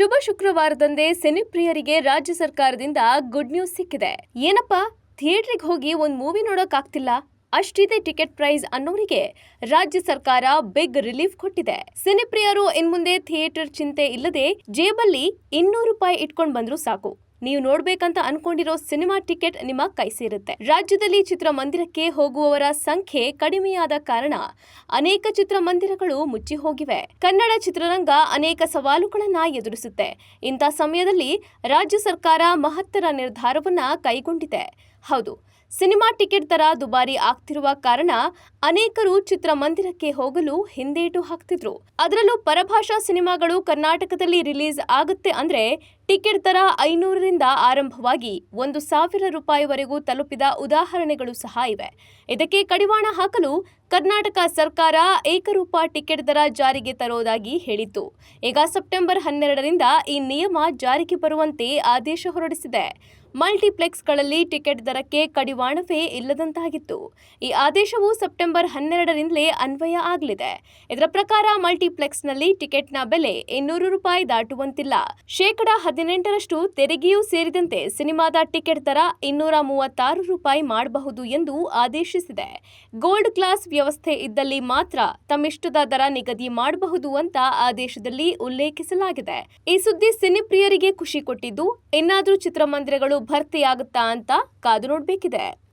ಶುಭ ಶುಕ್ರವಾರದಂದೇ ಸಿನಿಪ್ರಿಯರಿಗೆ ರಾಜ್ಯ ಸರ್ಕಾರದಿಂದ good news ಸಿಕ್ಕಿದೆ. ಏನಪ್ಪಾ, ಥಿಯೇಟರ್ಗೆ ಹೋಗಿ ಒಂದು ಮೂವಿ ನೋಡೋಕ್ಕಾಗ್ತಿಲ್ಲ, ಅಷ್ಟಿದೆ ಟಿಕೆಟ್ ಪ್ರೈಸ್ ಅನ್ನೋರಿಗೆ ರಾಜ್ಯ ಸರ್ಕಾರ ಬಿಗ್ ರಿಲೀಫ್ ಕೊಟ್ಟಿದೆ. ಸಿನಿಪ್ರಿಯರು ಇನ್ಮುಂದೆ ಥಿಯೇಟರ್ ಚಿಂತೆ ಇಲ್ಲದೆ ಜೇಬಲ್ಲಿ ₹200 ಇಟ್ಕೊಂಡು ಬಂದ್ರು ಸಾಕು, ನೀವು ನೋಡ್ಬೇಕಂತ ಅನ್ಕೊಂಡಿರೋ ಸಿನಿಮಾ ಟಿಕೆಟ್ ನಿಮ್ಮ ಕೈ ಸೇರುತ್ತೆ. ರಾಜ್ಯದಲ್ಲಿ ಚಿತ್ರಮಂದಿರಕ್ಕೆ ಹೋಗುವವರ ಸಂಖ್ಯೆ ಕಡಿಮೆಯಾದ ಕಾರಣ ಅನೇಕ ಚಿತ್ರಮಂದಿರಗಳು ಮುಚ್ಚಿ ಹೋಗಿವೆ. ಕನ್ನಡ ಚಿತ್ರರಂಗ ಅನೇಕ ಸವಾಲುಗಳನ್ನ ಎದುರಿಸುತ್ತೆ. ಇಂಥ ಸಮಯದಲ್ಲಿ ರಾಜ್ಯ ಸರ್ಕಾರ ಮಹತ್ತರ ನಿರ್ಧಾರವನ್ನ ಕೈಗೊಂಡಿದೆ. ಹೌದು, ಸಿನಿಮಾ ಟಿಕೆಟ್ ದರ ದುಬಾರಿ ಆಗ್ತಿರುವ ಕಾರಣ ಅನೇಕರು ಚಿತ್ರಮಂದಿರಕ್ಕೆ ಹೋಗಲು ಹಿಂದೇಟು ಹಾಕ್ತಿದ್ರು. ಅದರಲ್ಲೂ ಪರಭಾಷಾ ಸಿನಿಮಾಗಳು ಕರ್ನಾಟಕದಲ್ಲಿ ರಿಲೀಸ್ ಆಗುತ್ತೆ ಅಂದ್ರೆ ಟಿಕೆಟ್ ದರ 500ರಿಂದ ಆರಂಭವಾಗಿ ₹1,000ವರೆಗೂ ತಲುಪಿದ ಉದಾಹರಣೆಗಳು ಸಹ ಇವೆ. ಇದಕ್ಕೆ ಕಡಿವಾಣ ಹಾಕಲು ಕರ್ನಾಟಕ ಸರ್ಕಾರ ಏಕರೂಪ ಟಿಕೆಟ್ ದರ ಜಾರಿಗೆ ತರೋದಾಗಿ ಹೇಳಿತ್ತು. ಈಗ ಸೆಪ್ಟೆಂಬರ್ 12ರಿಂದ ಈ ನಿಯಮ ಜಾರಿಗೆ ಬರುವಂತೆ ಆದೇಶ ಹೊರಡಿಸಿದೆ. ಮಲ್ಟಿಪ್ಲೆಕ್ಸ್ಗಳಲ್ಲಿ ಟಿಕೆಟ್ ದರಕ್ಕೆ ಕಡಿವಾಣವೇ ಇಲ್ಲದಂತಾಗಿತ್ತು. ಈ ಆದೇಶವು ಸೆಪ್ಟೆಂಬರ್ 12ರಿಂದಲೇ ಅನ್ವಯ ಆಗಲಿದೆ. ಇದರ ಪ್ರಕಾರ ಮಲ್ಟಿಪ್ಲೆಕ್ಸ್ನಲ್ಲಿ ಟಿಕೆಟ್ನ ಬೆಲೆ ₹200 ದಾಟುವಂತಿಲ್ಲ. ₹18ರಷ್ಟು ತೆರಿಗೆಯೂ ಸೇರಿದಂತೆ ಸಿನಿಮಾದ ಟಿಕೆಟ್ ದರ ₹236 ಮಾಡಬಹುದು ಎಂದು ಆದೇಶಿಸಿದೆ. ಗೋಲ್ಡ್ ಕ್ಲಾಸ್ ವ್ಯವಸ್ಥೆ ಇದ್ದಲ್ಲಿ ಮಾತ್ರ ತಮ್ಮಿಷ್ಟದ ದರ ನಿಗದಿ ಮಾಡಬಹುದು ಅಂತ ಆದೇಶದಲ್ಲಿ ಉಲ್ಲೇಖಿಸಲಾಗಿದೆ. ಈ ಸುದ್ದಿ ಸಿನಿಪ್ರಿಯರಿಗೆ ಖುಷಿ ಕೊಟ್ಟಿದ್ದು, ಇನ್ನಾದ್ರೂ ಚಿತ್ರಮಂದಿರಗಳು ಭರ್ತಿಯಾಗುತ್ತಾ ಅಂತ ಕಾದು ನೋಡಬೇಕಿದೆ.